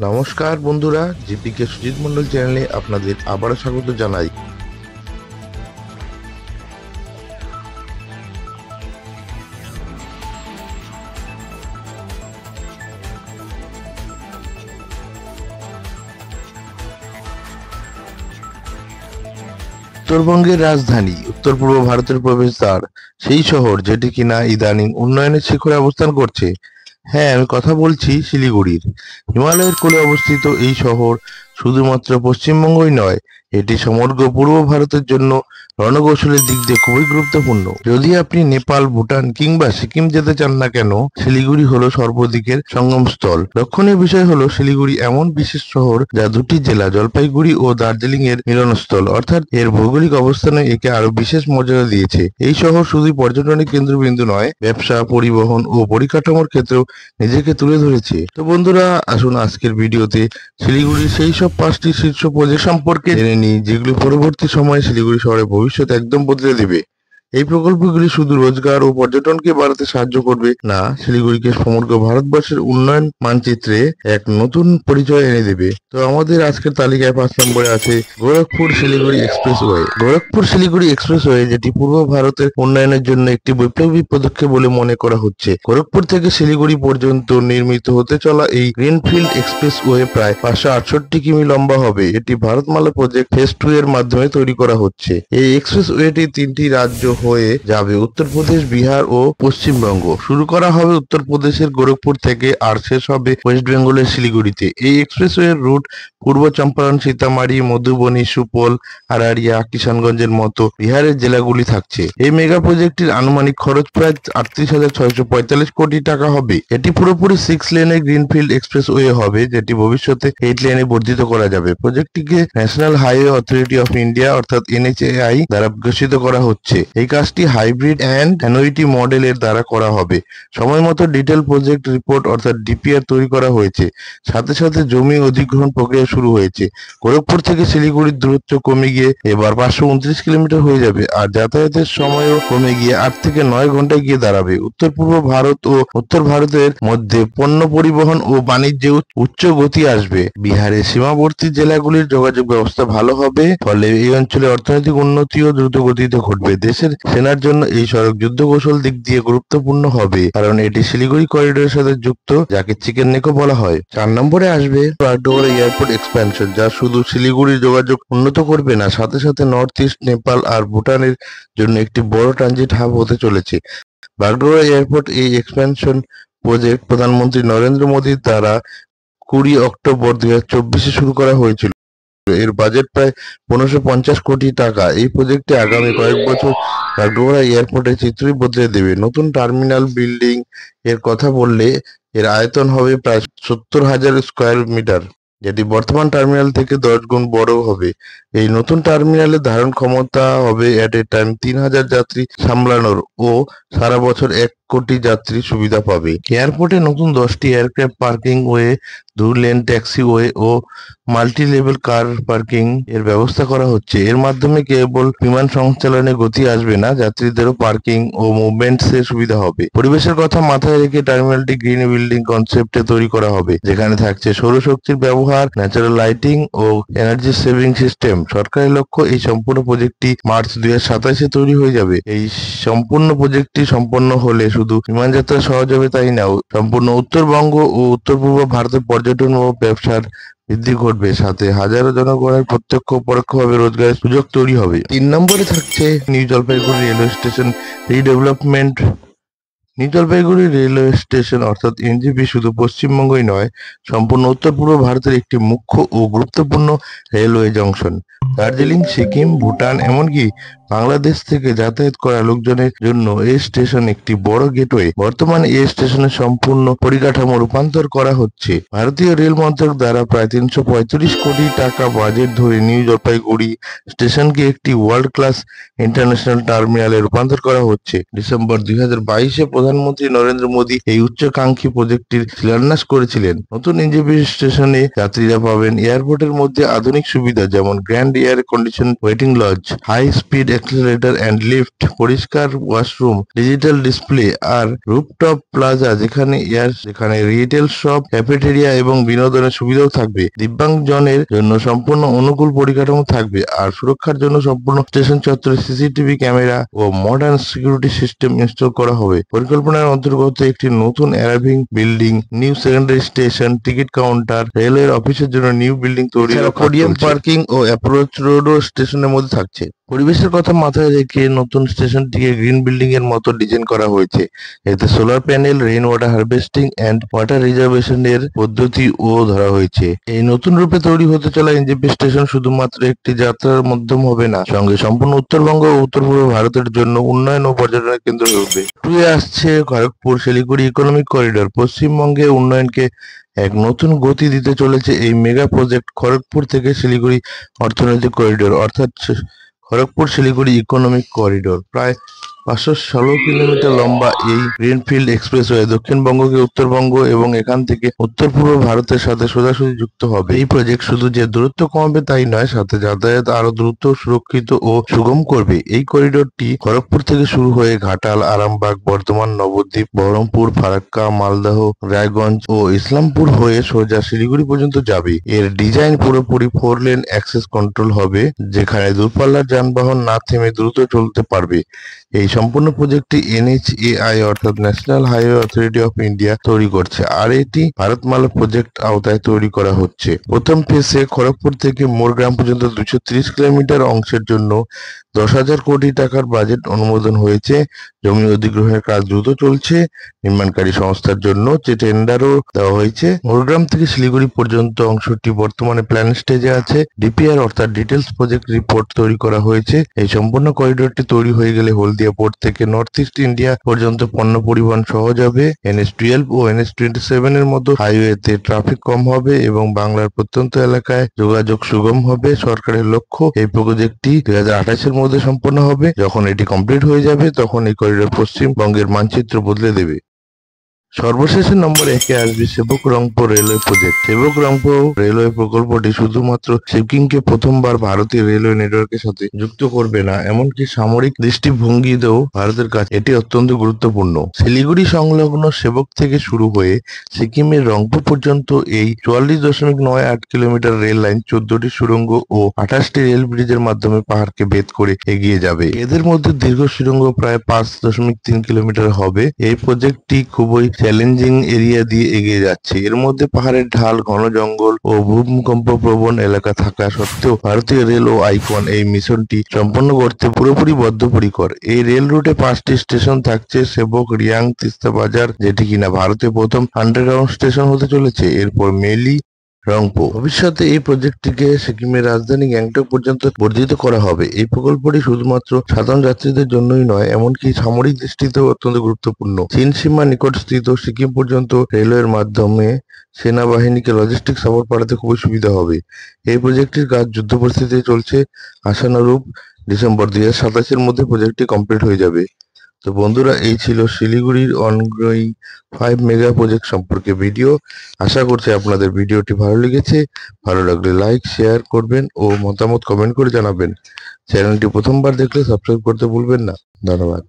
নমস্কার বন্ধুরা, জিপিকে সুজিত মন্ডল চ্যানেলে আপনাদের আবারও স্বাগত জানাই। উত্তরবঙ্গের রাজধানী, উত্তর পূর্ব ভারতের প্রবেশদ্বার, সেই শহর যেটি কিনা ইদানিং উন্নয়নের শিখরে অবস্থান করছে। হ্যাঁ, আমি কথা বলছি শিলিগুড়ির। হিমালয়ের কোলে অবস্থিত এই শহর শুধুমাত্র পশ্চিমবঙ্গই নয়, এটি সমগ্র পূর্ব ভারতের জন্য রণকৌশলের দিক দিয়ে খুবই গুরুত্বপূর্ণ। যদি আপনি নেপাল, ভুটান কিংবা সিকিম যেতে চান না কেন, শিলিগুড়ি হলো সর্বদিকের সঙ্গমস্থল। লক্ষণীয় বিষয় হলো শিলিগুড়ি এমন বিশেষ শহর যা দুটি জেলা জলপাইগুড়ি ও দার্জিলিং এর মিলনস্থল, অর্থাৎ এর ভৌগোলিক অবস্থানে একে আরো বিশেষ মর্যাদা দিয়েছে। এই শহর শুধুই পর্যটনের কেন্দ্রবিন্দু নয়, ব্যবসা, পরিবহন ও পরিকাঠামোর ক্ষেত্রেও নিজেকে তুলে ধরেছে। তো বন্ধুরা, আসুন আজকের ভিডিওতে শিলিগুড়ির সেই সব 5টি শীর্ষ প্রজেক্ট সম্পর্কে জেনে নিই, যেগুলো পরবর্তী সময়ে শিলিগুড়ি শহরের ভবিষ্যৎ একদম বদলে দেবে। এই প্রকল্পগুলি শুধু রোজগার ও পর্যটনকে বাড়াতে সাহায্য করবে না, শিলিগুড়িকে সমগ্র ভারতবর্ষের উন্নয়ন মানচিত্রে এক নতুন পরিচয় এনে দেবে। তো আমাদের আজকের তালিকায় 5 নম্বরে আছে গোরখপুর শিলিগুড়ি এক্সপ্রেসওয়ে। গোরখপুর শিলিগুড়ি এক্সপ্রেসওয়ে, যেটি পূর্ব ভারতের উন্নয়নের জন্য একটি বৈপ্লবিক পদক্ষেপ বলে মনে করা হচ্ছে। গোরখপুর থেকে শিলিগুড়ি পর্যন্ত নির্মিত হতে চলা এই গ্রিনফিল্ড এক্সপ্রেসওয়ে প্রায় 568 কিমি লম্বা হবে। এটি ভারতমালা প্রজেক্ট ফেজ 2 এর মাধ্যমে তৈরি করা হচ্ছে। এই এক্সপ্রেসওয়েটি 3টি রাজ্য হয়ে যাবে, উত্তরপ্রদেশ, বিহার ও পশ্চিমবঙ্গ। শুরু করা হবে উত্তরপ্রদেশের গোরখপুর থেকে আর শেষ হবে ওয়েস্ট বেঙ্গলের শিলিগুড়িতে। এই এক্সপ্রেসওয়ের রুট পূর্ব চম্পারণ, সীতামারি, মধুবনী, সুপল, আরারিয়া, কিষানগঞ্জের মতো বিহারের জেলাগুলি থাকছে। এই মেগা প্রজেক্টটির আনুমানিক খরচ প্রায় 38,645 কোটি টাকা হবে। এটি পুরোপুরি 6 লেনের গ্রিনফিল্ড এক্সপ্রেসওয়ে হবে, যেটি ভবিষ্যতে 8 লেনে বর্ধিত করা যাবে। প্রজেক্টটিকে national highway authority of India অর্থাৎ NHAI দ্বারা বিকশিত করা হচ্ছে। এই কাজটি হাইব্রিড অ্যান্ড অ্যানুইটি মডেলের দ্বারা করা হবে। সময় মতো ডিটেল প্রজেক্ট রিপোর্ট অর্থাৎ DPR তৈরি করা হয়েছে। সাথে সাথে জমি অধিগ্রহণ প্রক্রিয়া শুরু হয়েছে। গোরখপুর থেকে শিলিগুড়ির দূরত্ব কমে গিয়ে এবার 529 কিলোমিটার হয়ে যাবে, আর যাতায়াতের সময়ও কমে গিয়ে 8 থেকে 9 ঘন্টায় গিয়ে দাঁড়াবে। উত্তর পূর্ব ভারত ও উত্তর ভারতের মধ্যে পণ্য পরিবহন ও বাণিজ্যে উচ্চ গতি আসবে। বিহারের সীমাবর্তী জেলাগুলির যোগাযোগ ব্যবস্থা ভালো হবে, ফলে এই অঞ্চলে অর্থনৈতিক উন্নতিও দ্রুত গতিতে ঘটবে। দেশের সেনার জন্য এই সড়ক যুদ্ধ কৌশল দিক দিয়ে গুরুত্বপূর্ণ হবে, কারণ এটি শিলিগুড়ি করিডোরের সাথে যুক্ত, যাকে চিকেন নেকও বলা হয়। 4 নম্বরে আসবে বাগডোগরা এয়ারপোর্ট এক্সপ্যানশন, যা শুধু শিলিগুড়ির যোগাযোগ উন্নত করবে না, সাথে সাথে নর্থ ইস্ট, নেপাল আর ভুটানের জন্য একটি বড় ট্রানজিট হাব হতে চলেছে। বাগডোগরা এয়ারপোর্ট এই এক্সপ্যানশন প্রজেক্ট প্রধানমন্ত্রী নরেন্দ্র মোদীর দ্বারা 20 অক্টোবর 2024 শুরু করা হয়েছিল। এর বাজেট প্রায় 1550 কোটি টাকা। এই প্রজেক্টে আগামী কয়েক বছর বাগডোগরা এয়ারপোর্টের চিত্রই বদলে দেবে। নতুন টার্মিনাল বিল্ডিং এর কথা বললে, এর আয়তন হবে প্রায় 70,000 স্কোয়ার মিটার, যেটি বর্তমান টার্মিনাল থেকে 10 গুণ বড় হবে। এই নতুন টার্মিনালের ধারণ ক্ষমতা হবে এট এ টাইম 3,000 যাত্রী সামলানোর ও সারা বছর 1 কোটি যাত্রী সুবিধা পাবে। এয়ারপোর্টে নতুন 10টি aircraft parking way, 2 lane taxi way ও মাল্টি লেভেল কার পার্কিং এর ব্যবস্থা করা হচ্ছে। এর মাধ্যমে কেবল বিমান সঞ্চালনে গতি আসবে না, যাত্রীদেরও পার্কিং ও মুভমেন্টস এর সুবিধা হবে। পরিবেশের কথা মাথায় রেখে টার্মিনালটি গ্রিন বিল্ডিং কনসেপ্টে তৈরি করা হবে, যেখানে থাকছে সৌরশক্তির ব্যবহার, ন্যাচারাল লাইটিং ও এনার্জি সেভিং সিস্টেম। সরকারি লক্ষ্য এই সম্পূর্ণ প্রজেক্টটি মার্চ 2027 তৈরি হয়ে যাবে। এই সম্পূর্ণ প্রজেক্টটি সম্পন্ন হলে শুধু বিমান যাত্রা সহজ হবে তাই না, সম্পূর্ণ উত্তরবঙ্গ ও উত্তর পূর্ব ভারতের পর্যটন ও ব্যবসার বৃদ্ধি ঘটবে, সাথে হাজারো জনগণের প্রত্যক্ষ ও পরোক্ষভাবে রোজগারের সুযোগ তৈরি হবে। 3 নম্বরে থাকছে new Jalpaiguri railway station redevelopment. New Jalpaiguri railway station অর্থাৎ NJP শুধু পশ্চিমবঙ্গই নয়, সম্পূর্ণ উত্তর পূর্ব ভারতের একটি মুখ্য ও গুরুত্বপূর্ণ রেলওয়ে জংশন। দার্জিলিং, সিকিম, ভুটান এমনকি বাংলাদেশ থেকে যাতায়াত করা লোকজনের জন্য এই স্টেশন একটি বড় গেটওয়ে। বর্তমানে এই স্টেশনের সম্পূর্ণ পরিকাঠামো রূপান্তর করা হচ্ছে। ভারতীয় রেল মন্ত্রক দ্বারা প্রায় 335 কোটি টাকা বাজেট ধরে নিউ জলপাইগুড়ি স্টেশনকে একটি ওয়ার্ল্ড ক্লাস ইন্টারন্যাশনাল টার্মিনালে রূপান্তর করা হচ্ছে। ডিসেম্বর 2022 প্রধানমন্ত্রী নরেন্দ্র মোদী এই উচ্চাকাঙ্ক্ষী প্রজেক্টটির শিলান্যাস করেছিলেন। নতুন এনজেপি স্টেশনে যাত্রীরা পাবেন এয়ারপোর্টের মধ্যে আধুনিক সুবিধা যেমন grand air condition waiting lodge, high speed accelerator and lift, পরিষ্কার ওয়াশরুম, ডিজিটাল ডিসপ্লে আর রুফটপ প্লাজা যেখানে রিটেল শপ, ক্যাফেটেরিয়া এবং বিনোদনের সুবিধাও থাকবে। দিব্যাঙ্গজনের জন্য সম্পূর্ণ অনুকূল পরিকাঠামো থাকবে আর সুরক্ষার জন্য সম্পূর্ণ স্টেশন চত্বরে সিসিটিভি ক্যামেরা ও মডার্ন সিকিউরিটি সিস্টেম ইনস্টল করা হবে। পরিকল্পনার অন্তর্গত একটি নতুন arriving building, new secondary station, ticket counter, রেলওয়ের অফিসের জন্য নিউ বিল্ডিং তৈরির পোডিয়াম পার্কিং ও অ্যাপ্রোচ রোডও স্টেশনের মধ্যে থাকছে। পরিবেশের কথা মাথায় রেখে নতুন স্টেশনটিকে গ্রিন বিল্ডিং এর মতো ডিজাইন করা হয়েছে। এতে solar panel, rain water harvesting and water reservation এর পদ্ধতিও ধরা হয়েছে। এই নতুন রূপে তৈরি হতে চলা এনজেপি স্টেশন শুধুমাত্র একটি যাত্রার মাধ্যম হবে না, সঙ্গে সম্পূর্ণ উত্তরবঙ্গ ও উত্তর পূর্ব ভারতের জন্য উন্নয়ন ও পর্যটনের কেন্দ্র হবে। টুয়ে আসছে খড়গপুর শিলিগুড়ি ইকোনমিক করিডোর। পশ্চিমবঙ্গে উন্নয়নকে এক নতুন গতি দিতে চলেছে এই মেগা প্রজেক্ট খড়গপুর থেকে শিলিগুড়ি অর্থনৈতিক করিডোর, অর্থাৎ খড়গপুর শিলিগুড়ি ইকোনমিক করিডোর। প্রায় 516 কিলোমিটার লম্বা এই গ্রিনফিল্ড এক্সপ্রেসওয়ে দক্ষিণবঙ্গকে উত্তরবঙ্গ এবং এখান থেকে উত্তর পূর্ব ভারতের সাথে সোজাসুজি যুক্ত হবে। এই প্রজেক্ট শুধু যে দূরত্ব কমাবে তাই নয়, সাথে যাতায়াত আরো দ্রুত, সুরক্ষিত ও সুগম করবে। এই করিডোরটি খড়গপুর থেকে শুরু হয়ে ঘাটাল, আরামবাগ, বর্ধমান, নবদ্বীপ, বহরমপুর, ফারাক্কা, মালদহ, রায়গঞ্জ ও ইসলামপুর হয়ে সোজা শিলিগুড়ি পর্যন্ত যাবে। এর ডিজাইন পুরোপুরি 4 লেন অ্যাক্সেস কন্ট্রোল হবে, যেখানে দূরপাল্লার যানবাহন না থেমে দ্রুত চলতে পারবে। এই সম্পূর্ণ প্রজেক্টটি NHAI অর্থাৎ national highway authority of India তৈরি করছে আর এটি ভারতমালা প্রজেক্ট আওতায় তৈরি করা হচ্ছে। প্রথম ফেসে খড়গপুর থেকে মোরগ্রাম পর্যন্ত 230 কিলোমিটার অংশের জন্য 10,000 কোটি টাকার বাজেট অনুমোদন হয়েছে। জমি অধিগ্রহণের কাজ দ্রুত চলছে। নির্মাণকারী সংস্থার জন্য যে টেন্ডারও দেওয়া হয়েছে। মোরগ্রাম থেকে শিলিগুড়ি পর্যন্ত অংশটি বর্তমানে প্ল্যান স্টেজে আছে। DPR অর্থাৎ ডিটেলস প্রজেক্ট রিপোর্ট তৈরি করা হয়েছে। এই সম্পূর্ণ করিডোরটি তৈরি হয়ে গেলে হলদিয়া পোর্ট থেকে নর্থ ইস্ট ইন্ডিয়া পর্যন্ত পণ্য পরিবহন সহজ হবে। NH-12 ও NH-27 এর মতো হাইওয়েতে ট্রাফিক কম হবে এবং বাংলার প্রত্যন্ত এলাকায় যোগাযোগ সুগম হবে। সরকারের লক্ষ্য এই প্রজেক্টটি 2028 এর মধ্যে সম্পন্ন হবে। যখন এটি কমপ্লিট হয়ে যাবে তখন এই করিডোর পশ্চিমবঙ্গের মানচিত্র বদলে দেবে। সর্বশেষে নম্বর 1-এ আসবে সেবক-রংপুর রেলওয়ে প্রজেক্ট। সেবক-রংপুর রেলওয়ে প্রকল্পটি শুধুমাত্র সিকিমকে প্রথমবার ভারতীয় রেলওয়ে নেটওয়ার্কের সাথে যুক্ত করবে না, এমনকি সামরিক দৃষ্টিভঙ্গিতেও ভারতের কাছে এটি অত্যন্ত গুরুত্বপূর্ণ। শিলিগুড়ি সংলগ্ন সেবক থেকে শুরু হয়ে সিকিমের রংপুর পর্যন্ত এই 44.98 কিলোমিটার রেল লাইন 14টি সুড়ঙ্গ ও 28টি রেল ব্রিজের মাধ্যমে পাহাড়কে ভেদ করে এগিয়ে যাবে। এদের মধ্যে দীর্ঘ সুড়ঙ্গ প্রায় 5.3 কিলোমিটার হবে। এই প্রজেক্টটি খুবই চ্যালেঞ্জিং এরিয়া দিয়ে এগিয়ে যাচ্ছে। এর মধ্যে পাহাড়ের ঢাল, ঘন জঙ্গল ও ভূমিকম্প প্রবণ এলাকা থাকা সত্ত্বেও ভারতীয় রেল ও আইকন এই মিশনটি সম্পন্ন করতে পুরোপুরি বদ্ধপরিকর। এই রেল রুটে 5টি স্টেশন থাকছে: সেবক, রিয়াং, তিস্তা বাজার, যেটি কিনা ভারতের প্রথম আন্ডারগ্রাউন্ড স্টেশন হতে চলেছে, এরপর মেলি, রংপুর। ভবিষ্যতে এই প্রজেক্টটিকে সিকিমের রাজধানী গ্যাংটক পর্যন্ত বর্ধিত করা হবে। এই প্রকল্পটি শুধুমাত্র সাধারণ যাত্রীদের জন্যই নয়, এমনকি সামরিক দৃষ্টিতেও অত্যন্ত গুরুত্বপূর্ণ। চীন সীমা নিকটস্থিত সিকিম পর্যন্ত রেলওয়ের মাধ্যমে সেনাবাহিনীকে লজিস্টিক সাপোর্ট পাঠাতে খুবই সুবিধা হবে। এই প্রজেক্টটির কাজ যুদ্ধ পরিস্থিতিতে চলছে। আশানুরূপ ডিসেম্বর 2027 এর মধ্যে প্রজেক্টটি কমপ্লিট হয়ে যাবে। তো বন্ধুরা, এই ছিল শিলিগুড়ির অনগোয়িং 5 মেগা প্রজেক্ট সম্পর্কে ভিডিও। আশা করছি আপনাদের ভিডিওটি ভালো লেগেছে। ভালো লাগলে লাইক, শেয়ার করবেন ও মতামত কমেন্ট করে জানাবেন। চ্যানেলটি প্রথমবার দেখলে সাবস্ক্রাইব করতে ভুলবেন না। ধন্যবাদ।